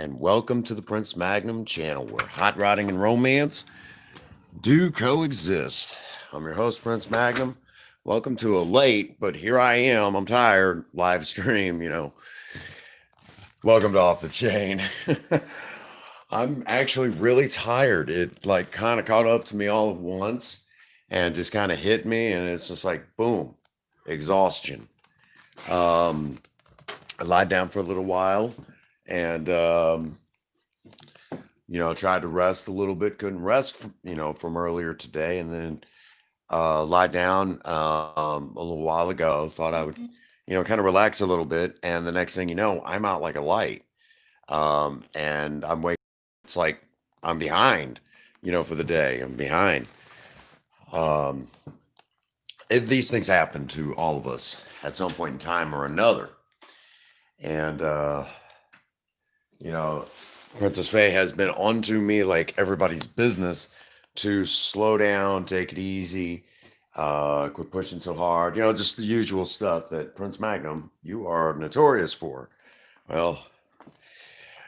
and welcome to the Prince Magnum channel where hot rodding and romance do coexist. I'm your host, Prince Magnum. Welcome to a late, but here I am, I'm tired, live stream. Welcome to Off the Chain. I'm actually really tired. It kind of caught up to me all at once and just kind of hit me, and it's just like, boom, exhaustion. I lied down for a little while and tried to rest a little bit. Couldn't rest from earlier today, and then lied down a little while ago. Thought I would kind of relax a little bit, and the next thing you know, I'm out like a light. And I'm waking. It's like I'm behind for the day. I'm behind. um these things happen to all of us at some point in time or another. And you know, Princess Faye has been onto me like everybody's business to slow down, take it easy, quit pushing so hard, just the usual stuff that Prince Magnum, you are notorious for. Well,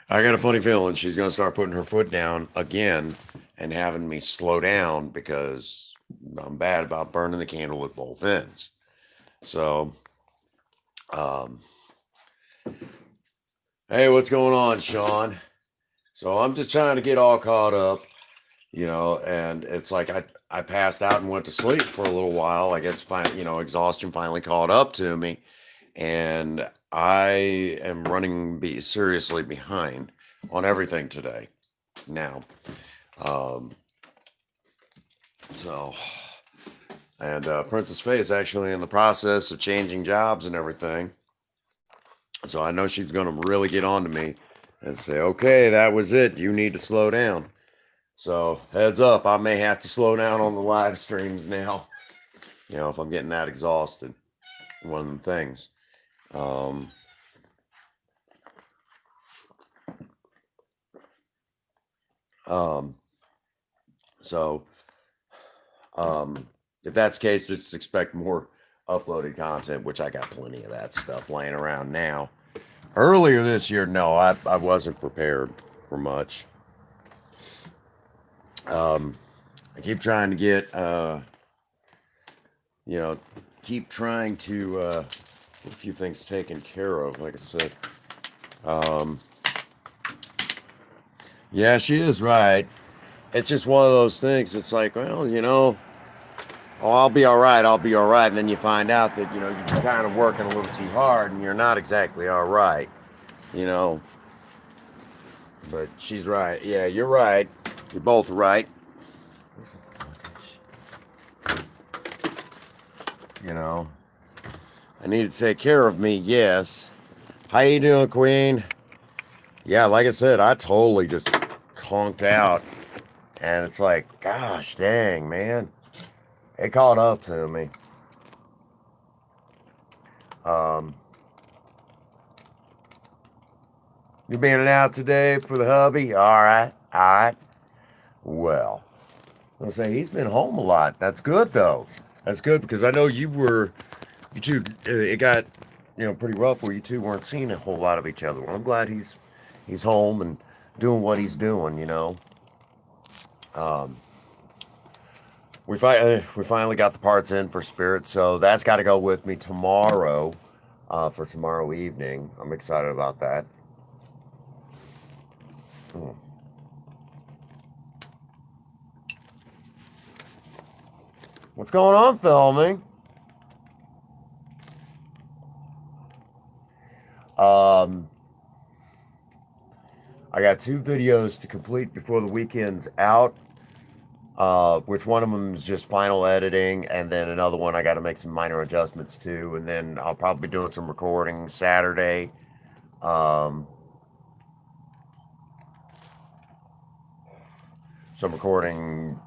I got a funny feeling she's going to start putting her foot down again and having me slow down because I'm bad about burning the candle at both ends. So, um, hey, what's going on, Sean? So I'm just trying to get all caught up, and it's like I passed out and went to sleep for a little while. I guess exhaustion finally caught up to me, and I am running seriously behind on everything today. Now, um, so and Princess Faye is actually in the process of changing jobs and everything. So I know she's going to really get on to me and say, okay, that was it. You need to slow down. So heads up, I may have to slow down on the live streams now, if I'm getting that exhausted. One of them things. Um, um, so, if that's the case, just expect more uploaded content, which I got plenty of that stuff laying around now. Earlier this year, no, I wasn't prepared for much. I keep trying to get, keep trying to get a few things taken care of, like I said. Yeah, she is right. It's just one of those things. It's like, well, oh, I'll be all right. I'll be all right. And then you find out that, you're kind of working a little too hard and you're not exactly all right, you know. But she's right. Yeah, you're right. You're both right. I need to take care of me, yes. How you doing, Queen? Yeah, like I said, I totally just conked out. And it's like, gosh dang, man. It caught up to me. You being out today for the hubby? All right, all right. Well, I'll say he's been home a lot. That's good though. That's good because I know you two. It got pretty rough where you two weren't seeing a whole lot of each other. Well, I'm glad he's home and doing what he's doing. We finally got the parts in for Spirit, so that's got to go with me tomorrow, for tomorrow evening. I'm excited about that. What's going on, filming? I got 2 videos to complete before the weekend's out. Which one of them is just final editing, and then another one I got to make some minor adjustments to, and then I'll probably be doing some recording Saturday. Some recording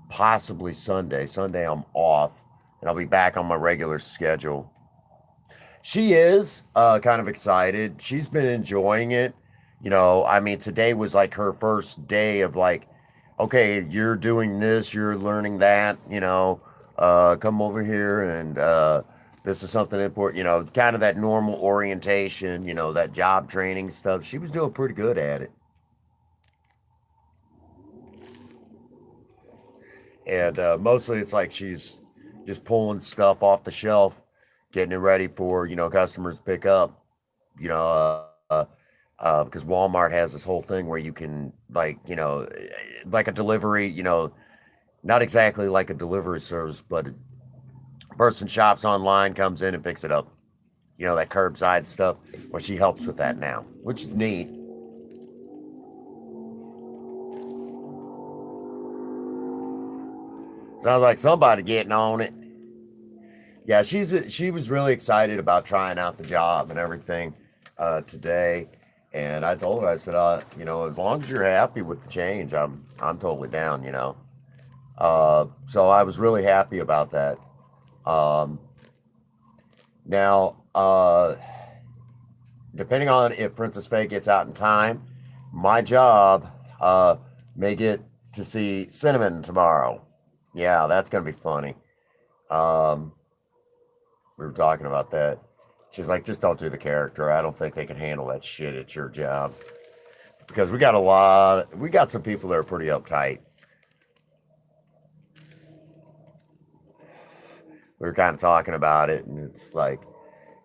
possibly Sunday. Sunday I'm off, and I'll be back on my regular schedule. She is kind of excited. She's been enjoying it. I mean, today was like her first day of like, okay, you're doing this, you're learning that, come over here and This is something important, kind of that normal orientation, that job training stuff. She was doing pretty good at it. And mostly it's like she's just pulling stuff off the shelf, getting it ready for, customers to pick up, you know, because Walmart has this whole thing where you can, like, like a delivery, not exactly like a delivery service, but a person shops online, comes in and picks it up. That curbside stuff. Well, she helps with that now, which is neat. Sounds like somebody getting on it. Yeah, she was really excited about trying out the job and everything today. And I told her, I said, as long as you're happy with the change, I'm totally down. So I was really happy about that. Um, now, depending on if Princess Faye gets out in time, my job may get to see Cinnamon tomorrow. Yeah, that's gonna be funny. Um, we were talking about that. She's like, just don't do the character. I don't think they can handle that shit at your job because we got some people that are pretty uptight. We were kind of talking about it, and it's like,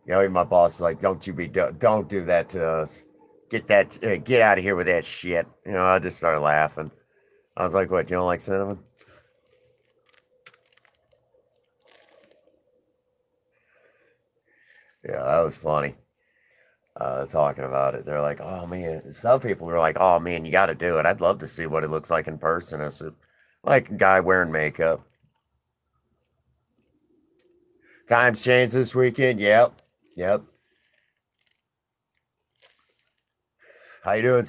even my boss is like, don't do that to us. Get out of here with that shit. I just started laughing. I was like, what? You don't like Cinnamon? Yeah, that was funny. Talking about it, they're like, "Oh man." Some people are like, "Oh man, you got to do it. I'd love to see what it looks like in person." I said, "Like a guy wearing makeup." Times changed this weekend. Yep, yep. How you doing?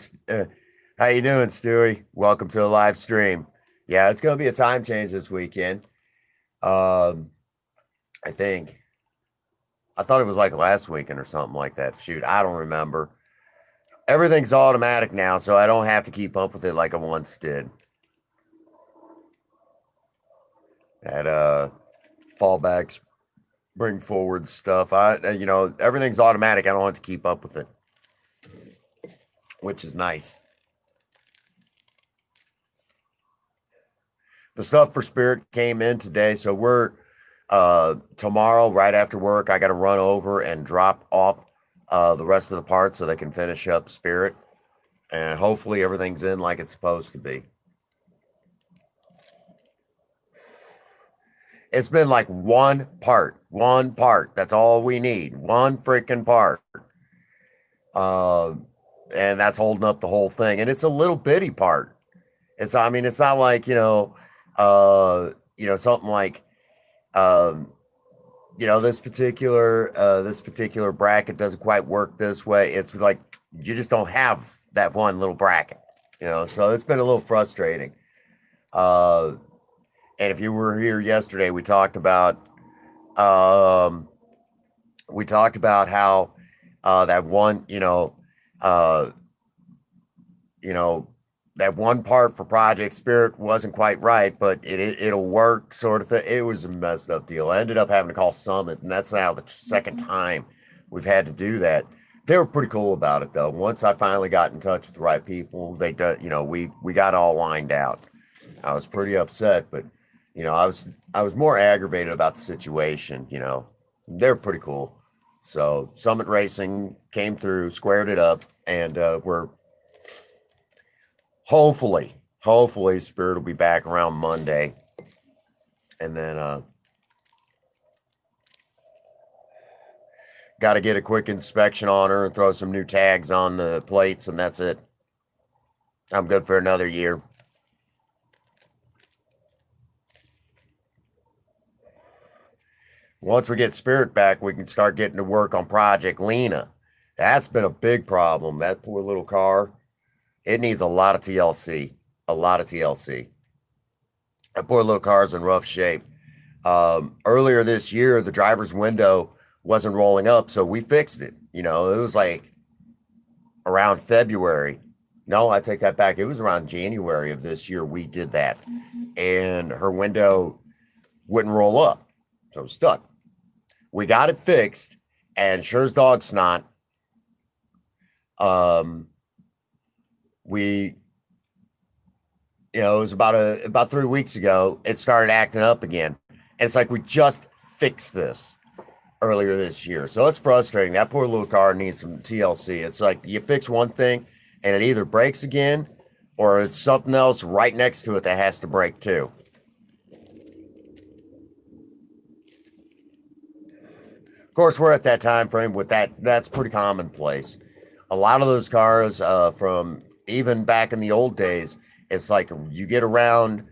How you doing, Stewie? Welcome to the live stream. Yeah, it's gonna be a time change this weekend. Um, I think I thought it was like last weekend or something like that. Shoot, I don't remember. Everything's automatic now, so I don't have to keep up with it like I once did. That fallbacks, bring forward stuff. Everything's automatic. I don't have to keep up with it, which is nice. The stuff for Spirit came in today, so we're tomorrow right after work. I got to run over and drop off the rest of the parts so they can finish up Spirit, and hopefully everything's in like it's supposed to be. It's been like one part, one part. That's all we need. One freaking part. Uh, and that's holding up the whole thing. And it's a little bitty part. I mean, it's not like, something like, um, this particular bracket doesn't quite work this way. It's like, you just don't have that one little bracket, so it's been a little frustrating. Uh, and if you were here yesterday, um, we talked about how that one, uh, you know, that one part for Project Spirit wasn't quite right, but it'll work, sort of thing. It was a messed up deal. I ended up having to call Summit, and that's now the second time we've had to do that. They were pretty cool about it though. Once I finally got in touch with the right people, we got all lined out. I was pretty upset, but I was more aggravated about the situation. They're pretty cool. So Summit Racing came through, squared it up, and we're hopefully Spirit will be back around Monday, and then got to get a quick inspection on her and throw some new tags on the plates, and that's it. I'm good for another year. Once we get Spirit back, we can start getting to work on Project Lena. That's been a big problem. That poor little car. It needs a lot of TLC. A lot of TLC. That poor little car's in rough shape. Earlier this year, the driver's window wasn't rolling up, so we fixed it. It was like around February. No, I take that back. It was around January of this year we did that. And her window wouldn't roll up. So it was stuck. We got it fixed, and sure as dog snot, um, we, it was about 3 weeks ago. It started acting up again, and it's like we just fixed this earlier this year. So it's frustrating. That poor little car needs some TLC. It's like you fix one thing, and it either breaks again, or it's something else right next to it that has to break too. Of course, we're at that time frame with that. That's pretty commonplace. A lot of those cars, from even back in the old days, it's like you get around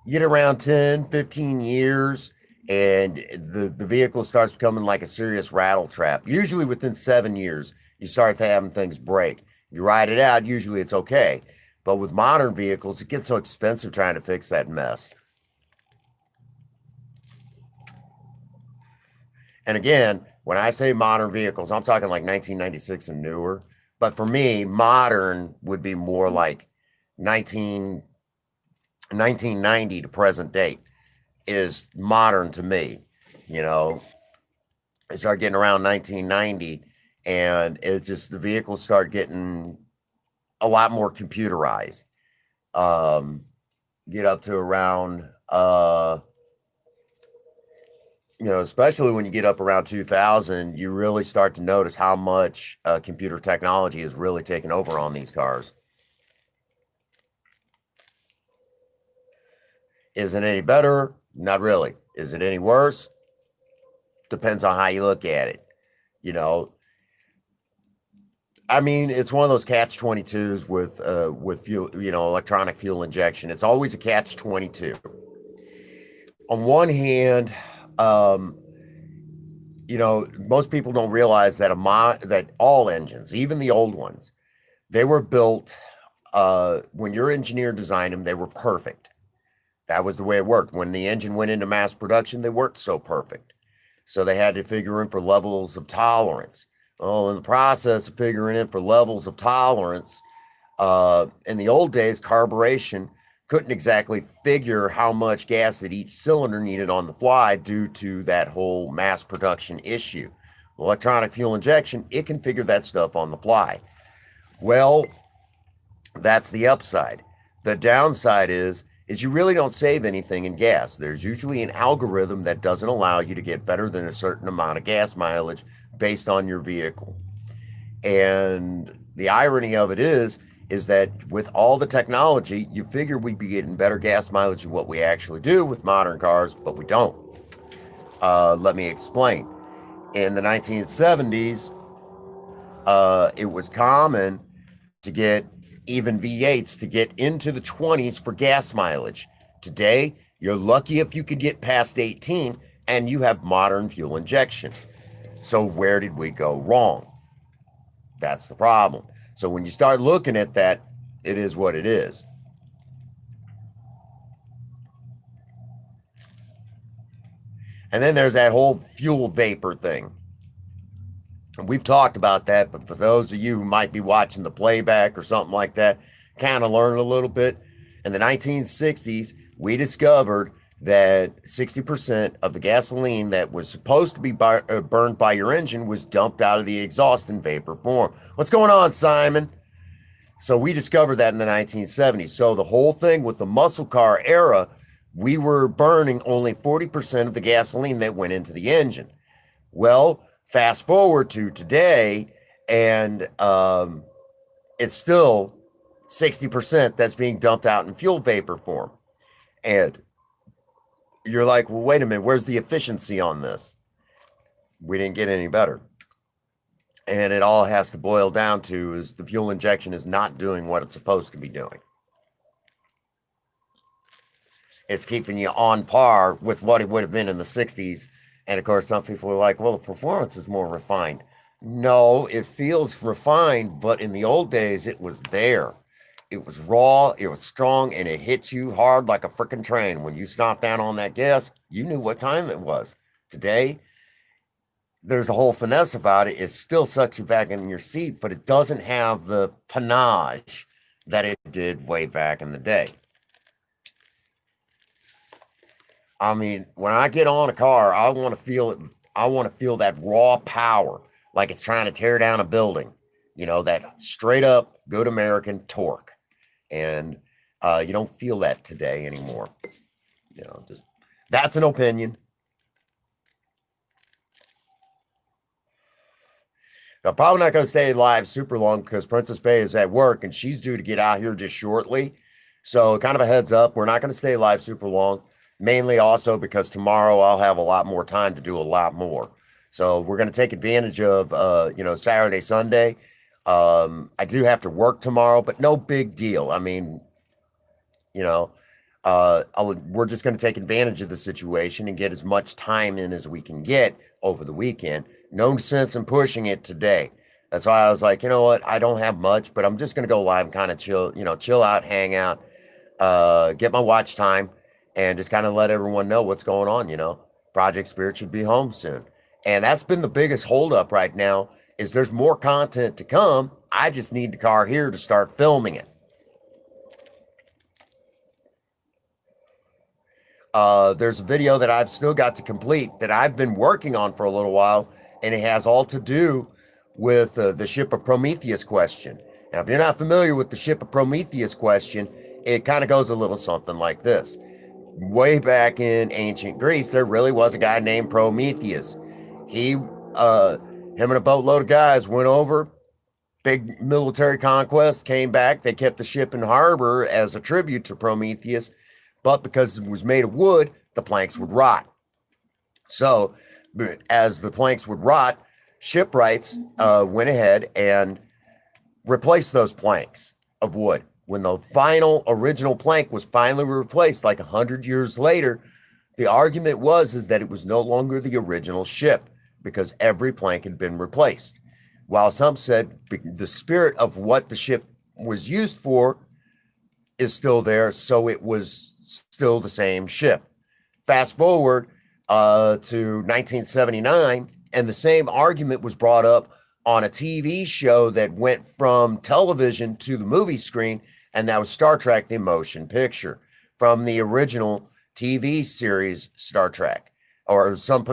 10, 15 years, and the vehicle starts becoming like a serious rattle trap. Usually within 7 years, you start having things break. If you ride it out, usually it's okay. But with modern vehicles, it gets so expensive trying to fix that mess. And again, when I say modern vehicles, I'm talking like 1996 and newer. But for me, modern would be more like 19, 1990 to present date is modern to me. You know, I start getting around 1990, and it just the vehicles start getting a lot more computerized. Um, get up to around especially when you get up around 2000, you really start to notice how much computer technology is really taking over on these cars. Is it any better? Not really. Is it any worse? Depends on how you look at it. You know, I mean, it's one of those catch 22s with fuel, electronic fuel injection. It's always a catch 22. On one hand, um, most people don't realize that that all engines, even the old ones, they were built when your engineer designed them, they were perfect. That was the way it worked. When the engine went into mass production, they worked so perfect. So they had to figure in for levels of tolerance. Well, in the process of figuring in for levels of tolerance, in the old days, carburation couldn't exactly figure how much gas that each cylinder needed on the fly due to that whole mass production issue. Electronic fuel injection, it can figure that stuff on the fly. Well, that's the upside. The downside is you really don't save anything in gas. There's usually an algorithm that doesn't allow you to get better than a certain amount of gas mileage based on your vehicle. And the irony of it is that with all the technology, you figure we'd be getting better gas mileage than what we actually do with modern cars, but we don't. Let me explain. In the 1970s, it was common to get even V8s to get into the 20s for gas mileage. Today, you're lucky if you could get past 18 and you have modern fuel injection. So, where did we go wrong? That's the problem. So, when you start looking at that, it is what it is. And then there's that whole fuel vapor thing. And we've talked about that, but for those of you who might be watching the playback or something like that, kind of learn a little bit. In the 1960s, we discovered that 60% of the gasoline that was supposed to be burned by your engine was dumped out of the exhaust in vapor form. What's going on, Simon? So we discovered that in the 1970s. So the whole thing with the muscle car era, we were burning only 40% of the gasoline that went into the engine. Well, fast forward to today, and it's still 60% that's being dumped out in fuel vapor form. And you're like, well, wait a minute, where's the efficiency on this? We didn't get any better. And it all has to boil down to is the fuel injection is not doing what it's supposed to be doing. It's keeping you on par with what it would have been in the 60s. And of course, some people are like, well, the performance is more refined. No, it feels refined, but in the old days, it was there. It was raw, it was strong, and it hit you hard like a freaking train. When you stopped down on that gas, you knew what time it was. Today, there's a whole finesse about it. It still sucks you back in your seat, but it doesn't have the panache that it did way back in the day. I mean, when I get on a car, I want to feel it I want to feel that raw power, like it's trying to tear down a building. That straight up good American torque. And you don't feel that today anymore. Just that's an opinion. I'm probably not going to stay live super long because Princess Faye is at work and she's due to get out here just shortly. So, kind of a heads up, we're not going to stay live super long, mainly also because tomorrow I'll have a lot more time to do a lot more. So, we're going to take advantage of, Saturday, Sunday. I do have to work tomorrow, but no big deal. I mean, you know, we're just going to take advantage of the situation and get as much time in as we can get over the weekend. No sense in pushing it today. That's why I was like, you know what? I don't have much, but I'm just going to go live and kind of chill out, hang out, get my watch time, and just kind of let everyone know what's going on. Project Spirit should be home soon. And that's been the biggest holdup right now is there's more content to come. I just need the car here to start filming it. There's a video that I've still got to complete that I've been working on for a little while, and it has all to do with the Ship of Prometheus question. Now, if you're not familiar with the Ship of Prometheus question, it kind of goes a little something like this. Way back in ancient Greece, there really was a guy named Prometheus. Him and a boatload of guys went over, big military conquest, came back. They kept the ship in harbor as a tribute to Prometheus, but because it was made of wood, the planks would rot. So, as the planks would rot, shipwrights went ahead and replaced those planks of wood. When the final original plank was finally replaced, like 100 years later, the argument is that it was no longer the original ship because every plank had been replaced. While some said the spirit of what the ship was used for is still there, so it was still the same ship. Fast forward to 1979, and the same argument was brought up on a TV show that went from television to the movie screen, and that was Star Trek: The Motion Picture, from the original TV series Star Trek, or some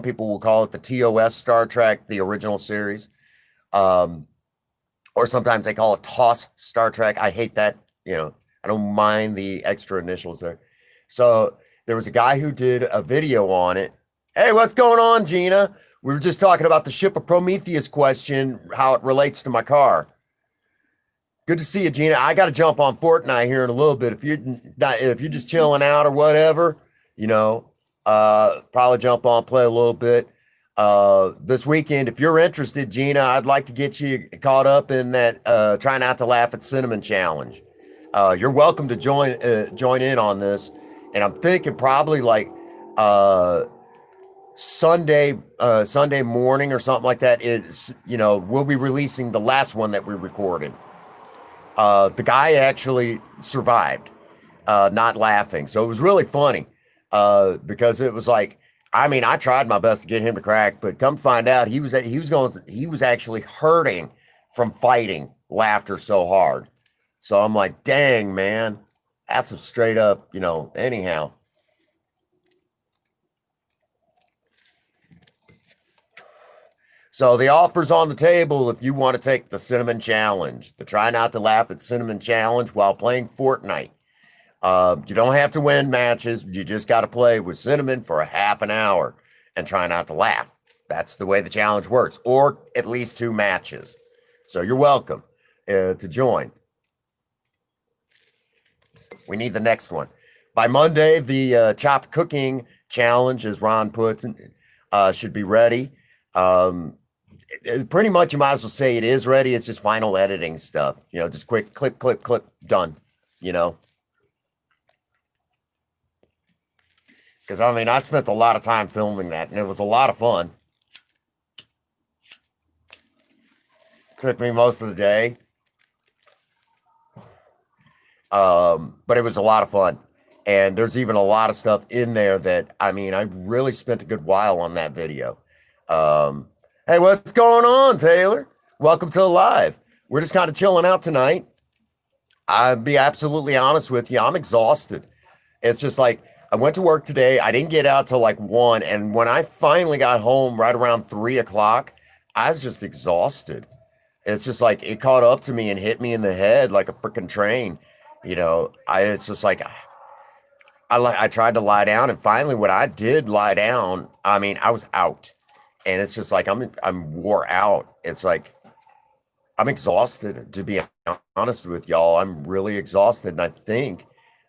people will call it the TOS Star Trek, the original series, or sometimes they call it TOS Star Trek. I hate that. I don't mind the extra initials there. So there was a guy who did a video on it. Hey, what's going on, Gina? We were just talking about the Ship of Prometheus question, how it relates to my car. Good to see you, Gina. I got to jump on Fortnite here in a little bit. If you're just chilling out or whatever, probably jump on, play a little bit. This weekend, if you're interested, Gina, I'd like to get you caught up in that Try Not to Laugh at Cinnamon Challenge. You're welcome to join in on this, and I'm thinking probably like Sunday morning or something like that is, we'll be releasing the last one that we recorded. The guy actually survived, not laughing. So it was really funny, because it was like, I tried my best to get him to crack, but come find out he was actually hurting from fighting laughter so hard. So I'm like, dang, man, that's a straight up, anyhow. So the offer's on the table if you want to take the Cinnamon Challenge, the Try Not to Laugh at Cinnamon Challenge while playing Fortnite. You don't have to win matches. You just got to play with Cinnamon for a half an hour and try not to laugh. That's the way the challenge works, or at least 2 matches. So you're welcome to join. We need the next one. By Monday, the chopped cooking challenge, as Ron puts, should be ready. Pretty much, you might as well say it is ready. It's just final editing stuff. Just quick clip, done. Because, I spent a lot of time filming that, and it was a lot of fun. Took me most of the day. But it was a lot of fun. And there's even a lot of stuff in there that, I really spent a good while on that video. Hey, what's going on, Taylor? Welcome to Live. We're just kind of chilling out tonight. I'll be absolutely honest with you. I'm exhausted. It's just like, I went to work today. I didn't get out till like 1. And when I finally got home right around 3 o'clock, I was just exhausted. It's just like it caught up to me and hit me in the head like a freaking train. It's just like I tried to lie down, and finally, when I did lie down, I mean, I was out, and it's just like I'm wore out. It's like I'm exhausted. To be honest with y'all, I'm really exhausted, and I think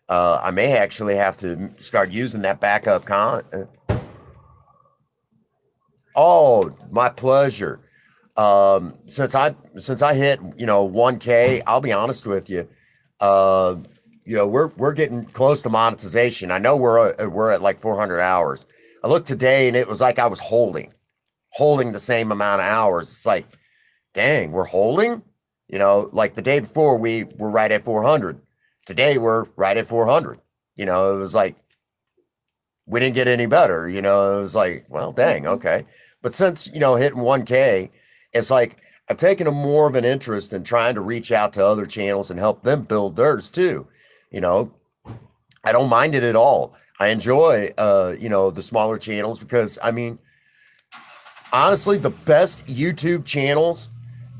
I may actually have to start using that backup Oh, my pleasure. Since I hit 1K, I'll be honest with you. Uh, we're getting close to monetization. I know we're at like 400 hours. I looked today and it was like I was holding the same amount of hours. It's like, dang, we're holding. Like the day before we were right at 400. Today we're right at 400. It was like we didn't get any better. It was like, well, dang, okay. But since, hitting 1K, it's like I've taken a more of an interest in trying to reach out to other channels and help them build theirs too. You know, I don't mind it at all. I enjoy, the smaller channels because, I mean, honestly, the best YouTube channels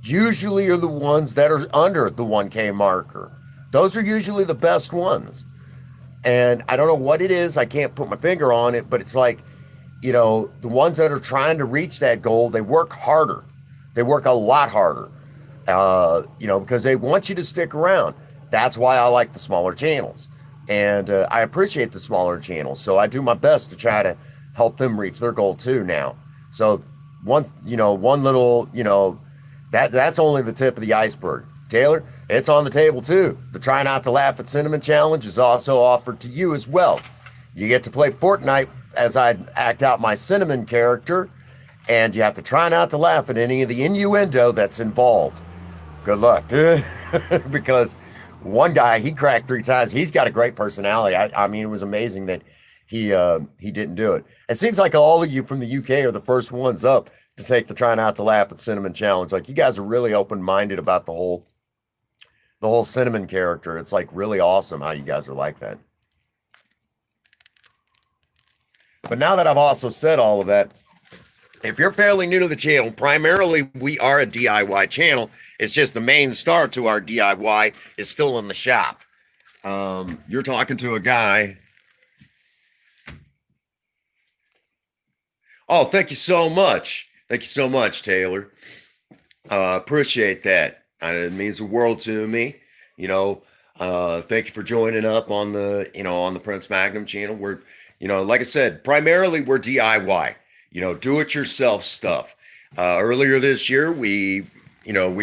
usually are the ones that are under the 1K marker. Those are usually the best ones. And I don't know what it is. I can't put my finger on it, but it's like, the ones that are trying to reach that goal, they work harder. They work a lot harder, because they want you to stick around. That's why I like the smaller channels. And I appreciate the smaller channels. So I do my best to try to help them reach their goal too now. So one little, that's only the tip of the iceberg. Taylor, it's on the table too. The Try Not to Laugh at Cinnamon Challenge is also offered to you as well. You get to play Fortnite as I act out my cinnamon character, and you have to try not to laugh at any of the innuendo that's involved. Good luck. Because one guy, he cracked 3 times. He's got a great personality. I mean, it was amazing that he didn't do it. It seems like all of you from the UK are the first ones up to take the Try Not to Laugh at Cinnamon Challenge. Like, you guys are really open-minded about the whole cinnamon character. It's like really awesome how you guys are like that. But now that I've also said all of that, if you're fairly new to the channel, primarily we are a DIY channel. It's just the main star to our DIY is still in the shop. You're talking to a guy. Oh, thank you so much. Thank you so much, Taylor. Appreciate that. It means the world to me. Thank you for joining up on the Prince Magnum channel. We're, like I said, primarily we're DIY, do it yourself stuff. Earlier this year, we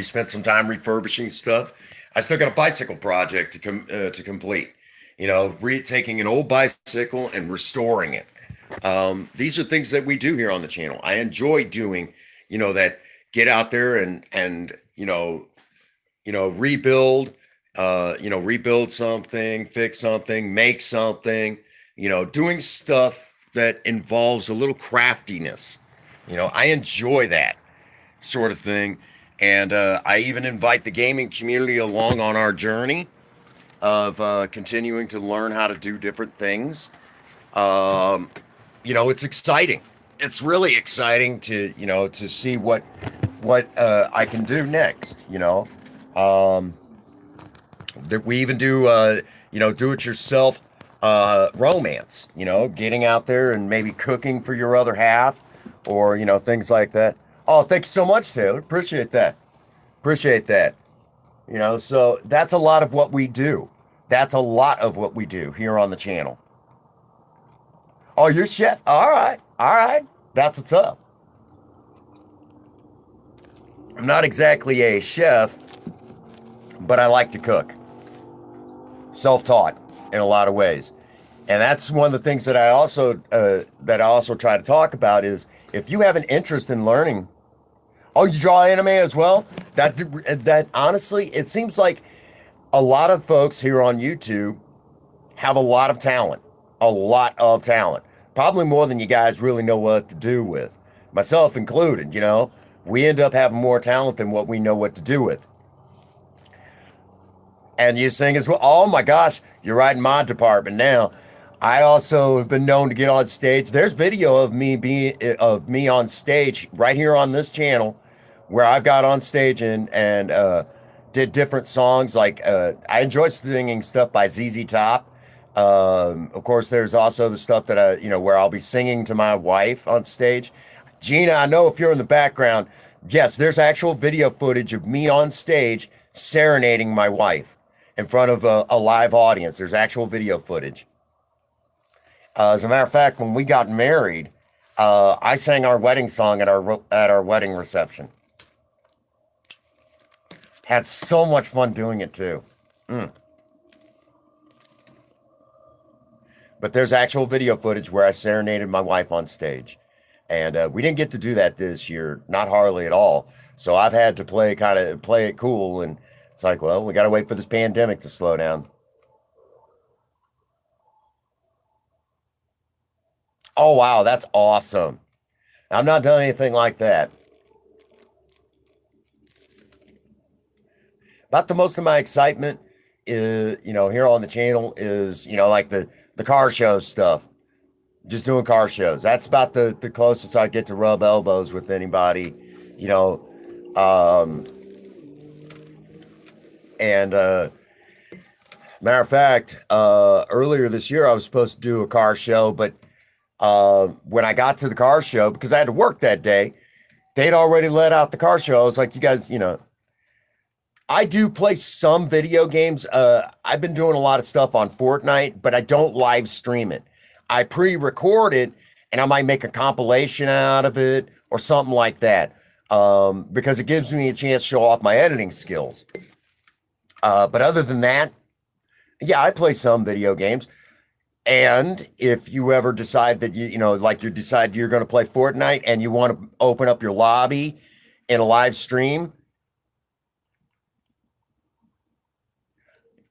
spent some time refurbishing stuff. I still got a bicycle project to complete, taking an old bicycle and restoring it. These are things that we do here on the channel. I enjoy doing, that get out there and rebuild, rebuild something, fix something, make something, doing stuff that involves a little craftiness. I enjoy that sort of thing. And I even invite the gaming community along on our journey of continuing to learn how to do different things. It's exciting. It's really exciting to see what I can do next. That we even do do it yourself romance. Getting out there and maybe cooking for your other half, or things like that. Oh, thank you so much, Taylor. Appreciate that. Appreciate that. So that's a lot of what we do. That's a lot of what we do here on the channel. Oh, you're chef. All right. All right. That's what's up. I'm not exactly a chef, but I like to cook. Self-taught in a lot of ways. And that's one of the things that I also try to talk about is if you have an interest in learning. Oh, you draw anime as well? That honestly, it seems like a lot of folks here on YouTube have a lot of talent. A lot of talent. Probably more than you guys really know what to do with. Myself included, we end up having more talent than what we know what to do with. And you sing as well. Oh my gosh, you're right in my department now. I also have been known to get on stage. There's video of me on stage right here on this channel where I've got on stage and did different songs. Like I enjoy singing stuff by ZZ Top. Of course, there's also the stuff that where I'll be singing to my wife on stage. Gina, I know if you're in the background, yes, there's actual video footage of me on stage serenading my wife in front of a live audience. There's actual video footage. As a matter of fact, when we got married, I sang our wedding song at our wedding reception. Had so much fun doing it too. Mm. But there's actual video footage where I serenaded my wife on stage, and we didn't get to do that this year, not hardly at all. So I've had to play it cool, and it's like, well, we got to wait for this pandemic to slow down. Oh wow, that's awesome. I've not done anything like that. About the most of my excitement is, here on the channel is, like the car show stuff. Just doing car shows. That's about the closest I get to rub elbows with anybody, you know. Um, and Matter of fact, earlier this year I was supposed to do a car show, but when I got to the car show, because I had to work that day, they'd already let out the car show. I was like, you guys, I do play some video games. I've been doing a lot of stuff on Fortnite, but I don't live stream it. I pre-record it, and I might make a compilation out of it or something like that, because it gives me a chance to show off my editing skills. But other than that, yeah, I play some video games. And if you ever decide that like you decide you're going to play Fortnite and you want to open up your lobby in a live stream,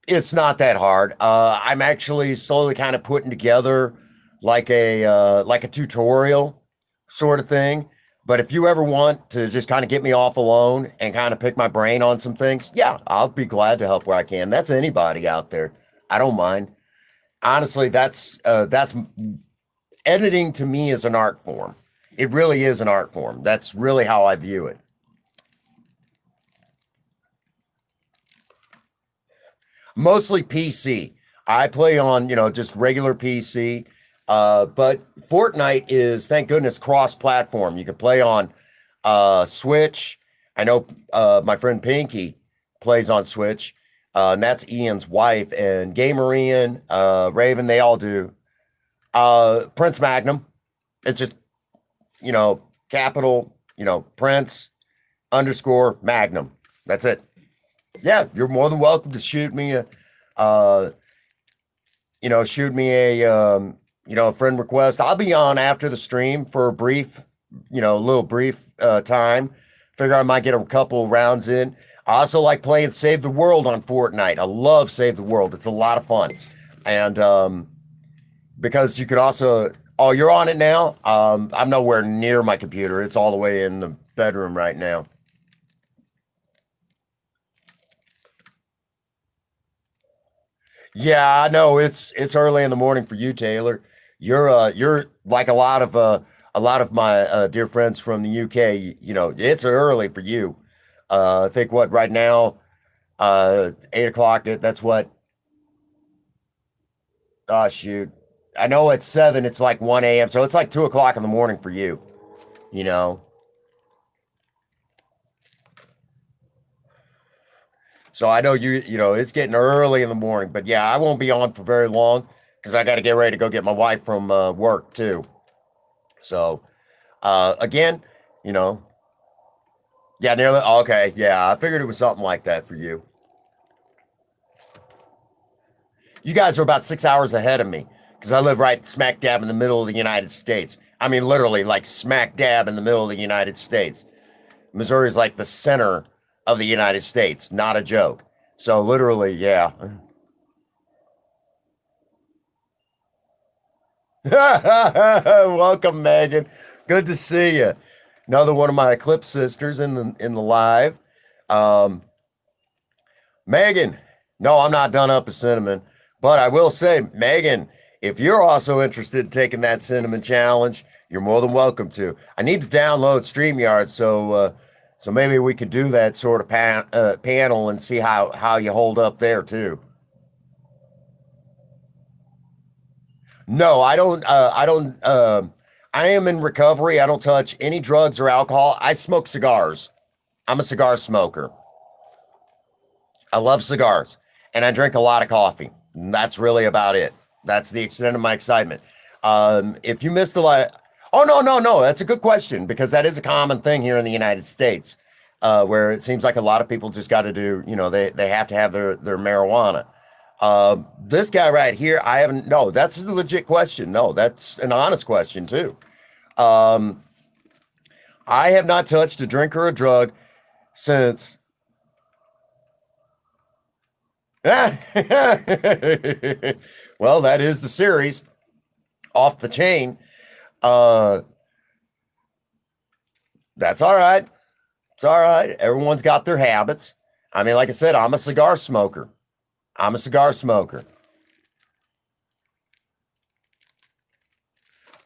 it's not that hard. I'm actually slowly kind of putting together like a tutorial sort of thing. But if you ever want to just kind of get me off alone and kind of pick my brain on some things, yeah, I'll be glad to help where I can. That's anybody out there. I don't mind. Honestly, that's editing to me is an art form. It really is an art form. That's really how I view it. Mostly PC. I play on, just regular PC. But Fortnite is, thank goodness, cross-platform. You can play on Switch. I know my friend Pinky plays on Switch, and that's Ian's wife, and Gamer Ian, Raven, they all do. Prince Magnum. It's just, capital, Prince underscore Magnum. That's it. Yeah, you're more than welcome to uh, shoot me a friend request. I'll be on after the stream for a brief, little brief time. Figure I might get a couple rounds in. I also like playing Save the World on Fortnite. I love Save the World. It's a lot of fun. And because you could also, oh, you're on it now? I'm nowhere near my computer. It's all the way in the bedroom right now. Yeah, I know it's early in the morning for you, Taylor. You're like a lot of my dear friends from the UK. It's early for you. I think what right now, 8 o'clock. That's what. Oh shoot, I know at 7 it's like 1 a.m. So it's like 2 o'clock in the morning for you. You know. So I know it's getting early in the morning, but yeah, I won't be on for very long because I got to get ready to go get my wife from work too. So again, you know, yeah, nearly. Okay, yeah, I figured it was something like that for you. You guys are about 6 hours ahead of me because I live right smack dab in the middle of the United States. I mean, literally, like smack dab in the middle of the United States. Missouri is like the center of the United States, not a joke. So literally, yeah. Welcome, Megan. Good to see you. Another one of my Eclipse sisters in the live. Um, Megan. No, I'm not done up a cinnamon, but I will say, Megan If you're also interested in taking that cinnamon challenge, you're more than welcome to. I need to download StreamYard so maybe we could do that sort of panel and see how you hold up there too. No, I don't. I don't. I am in recovery. I don't touch any drugs or alcohol. I smoke cigars. I'm a cigar smoker. I love cigars, and I drink a lot of coffee. And that's really about it. That's the extent of my excitement. If you missed the light, oh no, that's a good question because that is a common thing here in the United States, where it seems like a lot of people just got to do. They have to have their marijuana. This guy right here, I haven't. No, that's a legit question. No, that's an honest question too. Um, I have not touched a drink or a drug since. well, that is the series off the chain. Uh, that's all right. It's all right. Everyone's got their habits. I mean, like I said, I'm a cigar smoker. I'm a cigar smoker.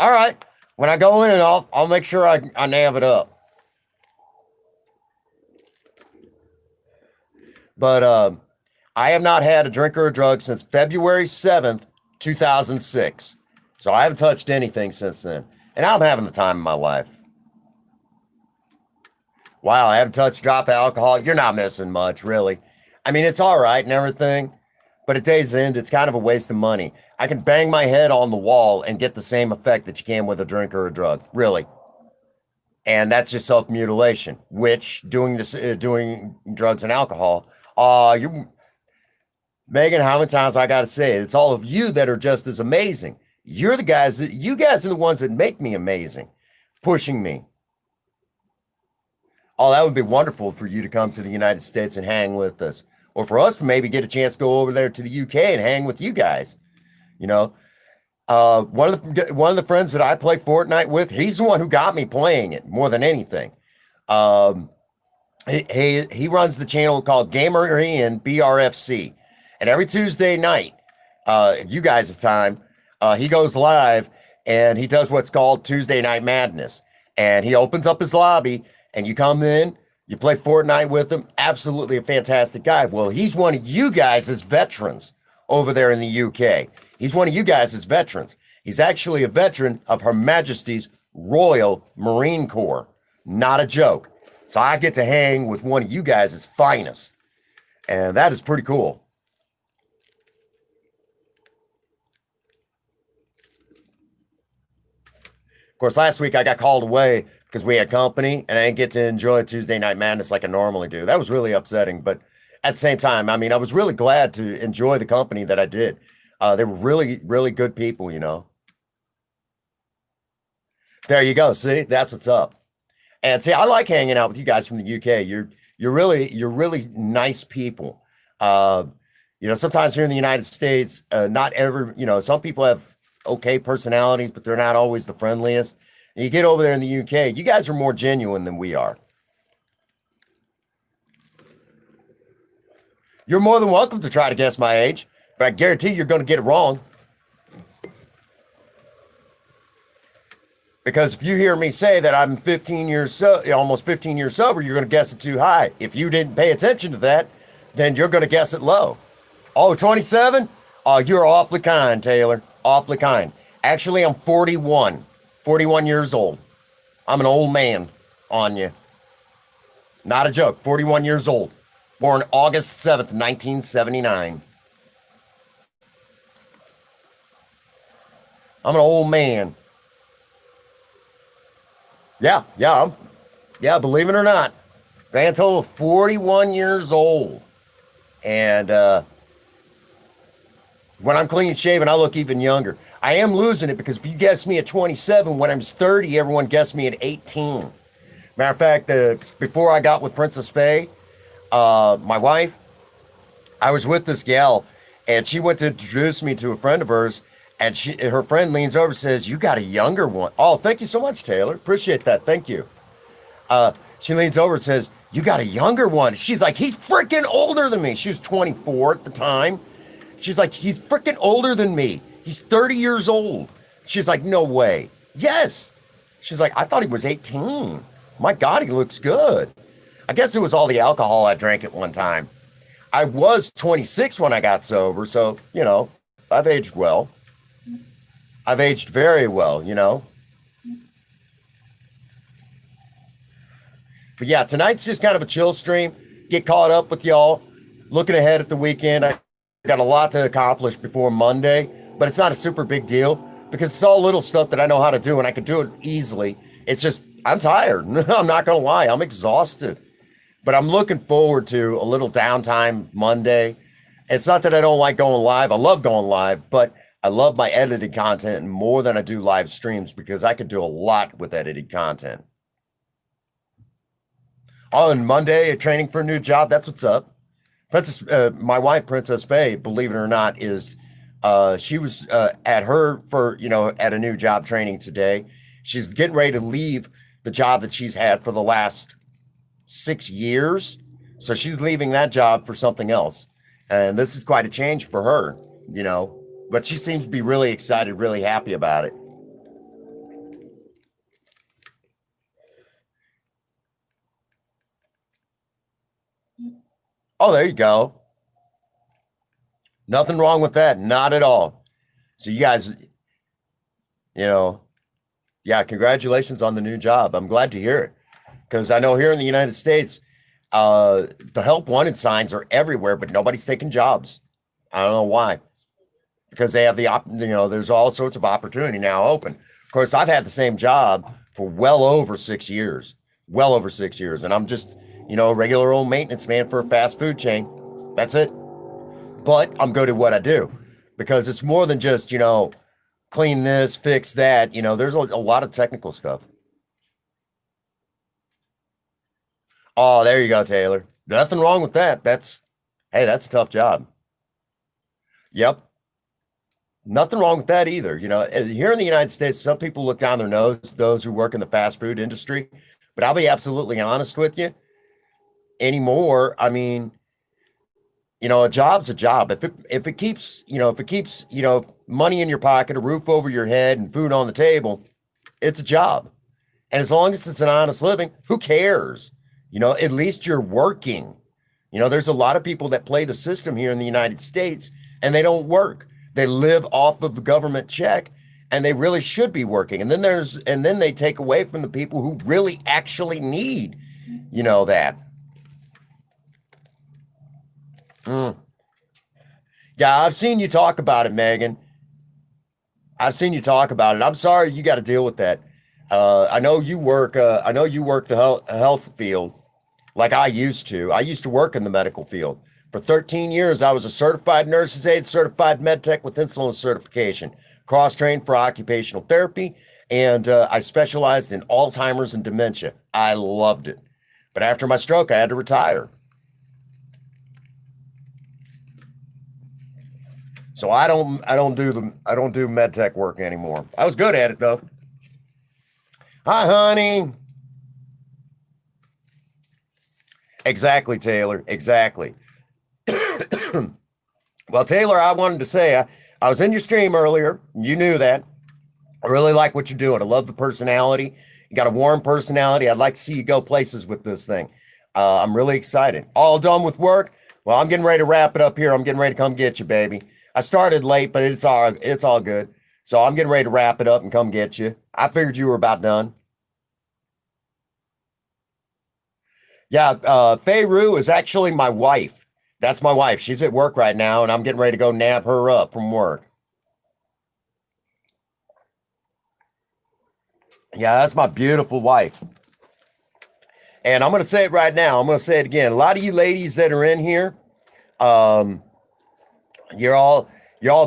All right. When I go in, I'll make sure I nav it up. But I have not had a drink or a drug since February 7th, 2006. So I haven't touched anything since then. And I'm having the time of my life. Wow, I haven't touched a drop of alcohol. You're not missing much, really. I mean, it's all right and everything, but at day's end, it's kind of a waste of money. I can bang my head on the wall and get the same effect that you can with a drink or a drug, really. And that's just self mutilation. Which doing drugs and alcohol, you, Megan, how many times I got to say it? It's all of you that are just as amazing. You're the guys. You guys are the ones that make me amazing, pushing me. Oh, that would be wonderful for you to come to the United States and hang with us, or for us to maybe get a chance to go over there to the UK and hang with you guys. You know, one of the friends that I play Fortnite with, he's the one who got me playing it more than anything. Um, he runs the channel called Gamer Ian BRFC, and every Tuesday night, you guys' time, he goes live and he does what's called Tuesday Night Madness, and he opens up his lobby and you come in, you play Fortnite with him. Absolutely a fantastic guy. Well, he's one of you guys as veterans over there in the UK. He's one of you guys as veterans. He's actually a veteran of Her Majesty's Royal Marine Corps. Not a joke. So I get to hang with one of you guys' finest. And that is pretty cool. Of course, last week I got called away because we had company and I didn't get to enjoy Tuesday Night Madness like I normally do. That was really upsetting. But at the same time, I mean, I was really glad to enjoy the company that I did. They were really, really good people, you know. There you go. See, that's what's up. And see, I like hanging out with you guys from the UK. You're really nice people. Uh, sometimes here in the United States, not every some people have okay personalities, but they're not always the friendliest. And you get over there in the UK, you guys are more genuine than we are. You're more than welcome to try to guess my age, but I guarantee you're going to get it wrong. Because if you hear me say that I'm 15 years almost 15 years sober, you're going to guess it too high. If you didn't pay attention to that, then you're going to guess it low. Oh, 27? Oh, you're awfully kind, Taylor. Awfully kind. Actually, I'm 41. 41 years old. I'm an old man on you. Not a joke. 41 years old. Born August 7th, 1979. I'm an old man. Yeah, believe it or not. Grand total of 41 years old. And when I'm clean shaven, I look even younger. I am losing it because if you guess me at 27, when I was 30, everyone guessed me at 18. Matter of fact, before I got with Princess Faye, my wife, I was with this gal, and she went to introduce me to a friend of hers, and her friend leans over and says, "You got a younger one." Oh, thank you so much, Taylor. Appreciate that. Thank you. She leans over and says, "You got a younger one." She's like, "He's freaking older than me." She was 24 at the time. She's like, "He's freaking older than me. He's 30 years old. She's like, no way. Yes. She's like, I thought he was 18. My God, he looks good. I guess it was all the alcohol I drank at one time. I was 26 when I got sober, so, I've aged well. I've aged very well, But yeah, tonight's just kind of a chill stream. Get caught up with y'all. Looking ahead at the weekend. I got a lot to accomplish before Monday, but it's not a super big deal because it's all little stuff that I know how to do and I can do it easily. It's just, I'm tired. I'm not going to lie. I'm exhausted. But I'm looking forward to a little downtime Monday. It's not that I don't like going live. I love going live, but I love my edited content more than I do live streams because I can do a lot with edited content. On Monday, training for a new job. That's what's up. My wife, Princess Faye, believe it or not, she was at a new job training today. She's getting ready to leave the job that she's had for the last 6 years. So she's leaving that job for something else. And this is quite a change for her, but she seems to be really excited, really happy about it. Oh, there you go. Nothing wrong with that. Not at all. So you guys, yeah, congratulations on the new job. I'm glad to hear it. Because I know here in the United States, the help wanted signs are everywhere, but nobody's taking jobs. I don't know why. Because they have there's all sorts of opportunity now open. Of course, I've had the same job for well over 6 years. Well over 6 years. And I'm just, a regular old maintenance man for a fast food chain. That's it. But I'm good at what I do. Because it's more than just, clean this, fix that. There's a lot of technical stuff. Oh, there you go, Taylor. Nothing wrong with that. That's a tough job. Yep. Nothing wrong with that either. Here in the United States, some people look down their nose, those who work in the fast food industry. But I'll be absolutely honest with you. Anymore, I mean, a job's a job. If it keeps money in your pocket, a roof over your head, and food on the table, it's a job. And as long as it's an honest living, who cares? At least you're working. There's a lot of people that play the system here in the United States and they don't work. They live off of the government check and they really should be working. And then they take away from the people who really actually need, that. Yeah, I've seen you talk about it, Megan. I've seen you talk about it. I'm sorry you got to deal with that. I know you work the health field like I used to. I used to work in the medical field. For 13 years, I was a certified nurse's aide, certified med tech with insulin certification, cross-trained for occupational therapy, and I specialized in Alzheimer's and dementia. I loved it. But after my stroke, I had to retire. So I don't do med tech work anymore. I was good at it though. Hi, honey. Exactly, Taylor. Exactly. Well, Taylor, I wanted to say I was in your stream earlier. You knew that. I really like what you're doing. I love the personality. You got a warm personality. I'd like to see you go places with this thing. I'm really excited. All done with work? Well, I'm getting ready to wrap it up here. I'm getting ready to come get you, baby. I started late, but it's all good. So I'm getting ready to wrap it up and come get you. I figured you were about done. Yeah, Faye Rue is actually my wife. That's my wife. She's at work right now, and I'm getting ready to go nab her up from work. Yeah, that's my beautiful wife. And I'm going to say it right now. I'm going to say it again. A lot of you ladies that are in here, you're all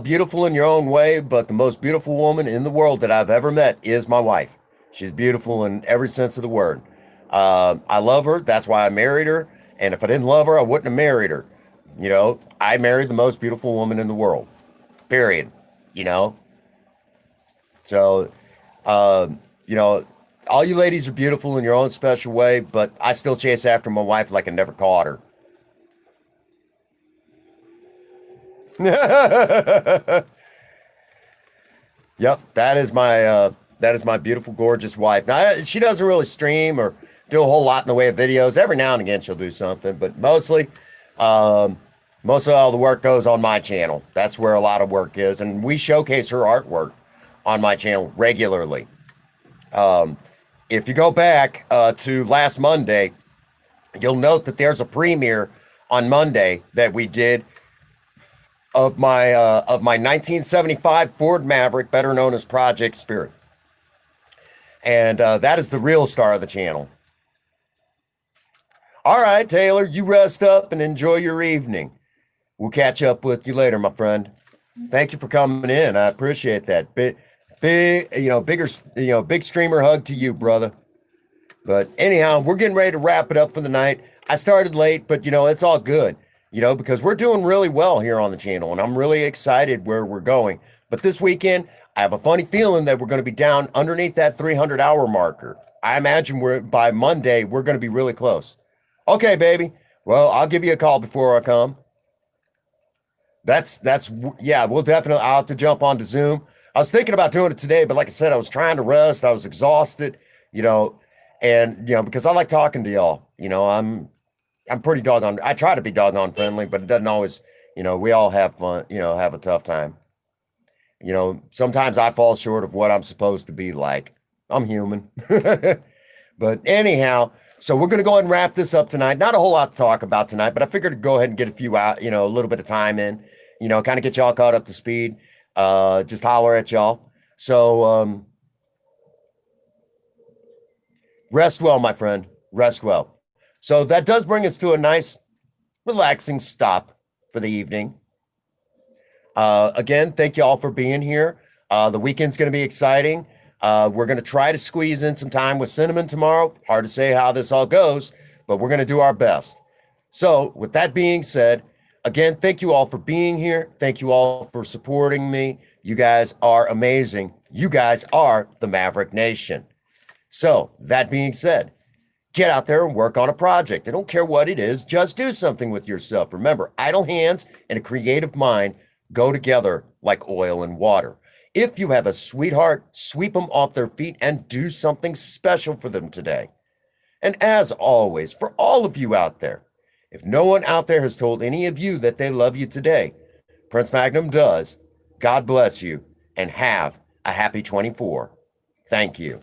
beautiful in your own way, but the most beautiful woman in the world that I've ever met is my wife. She's beautiful in every sense of the word. I love her. That's why I married her. And if I didn't love her, I wouldn't have married her. I married the most beautiful woman in the world. Period. So, all you ladies are beautiful in your own special way, but I still chase after my wife like I never caught her. Yep, that is my beautiful, gorgeous wife. Now she doesn't really stream or do a whole lot in the way of videos. Every now and again she'll do something, but um, most of all the work goes on my channel. That's where a lot of work is, and we showcase her artwork on my channel regularly. If you go back to last Monday, you'll note that there's a premiere on Monday that we did of my 1975 Ford Maverick, better known as Project Spirit. And that is the real star of the channel. All right, Taylor, you rest up and enjoy your evening. We'll catch up with you later, my friend. Thank you for coming in. I appreciate that. Big streamer hug to you, brother. But anyhow, we're getting ready to wrap it up for the night. I started late, but it's all good, because we're doing really well here on the channel, and I'm really excited where we're going. But this weekend, I have a funny feeling that we're going to be down underneath that 300-hour marker. I imagine by Monday, we're going to be really close. Okay, baby. Well, I'll give you a call before I come. Yeah, we'll definitely, I'll have to jump onto Zoom. I was thinking about doing it today, but like I said, I was trying to rest. I was exhausted, because I like talking to y'all. I'm pretty doggone, I try to be doggone friendly, but it doesn't always, we all have fun, have a tough time. Sometimes I fall short of what I'm supposed to be like. I'm human. But anyhow, so we're going to go ahead and wrap this up tonight. Not a whole lot to talk about tonight, but I figured to go ahead and get a few out, a little bit of time in, kind of get y'all caught up to speed, just holler at y'all. So, rest well, my friend, rest well. So that does bring us to a nice, relaxing stop for the evening. Again, thank you all for being here. The weekend's going to be exciting. We're going to try to squeeze in some time with Cinnamon tomorrow. Hard to say how this all goes, but we're going to do our best. So with that being said, again, thank you all for being here. Thank you all for supporting me. You guys are amazing. You guys are the Maverick Nation. So that being said, get out there and work on a project. I don't care what it is. Just do something with yourself. Remember, idle hands and a creative mind go together like oil and water. If you have a sweetheart, sweep them off their feet and do something special for them today. And as always, for all of you out there, if no one out there has told any of you that they love you today, Prince Magnum does. God bless you and have a happy 24. Thank you.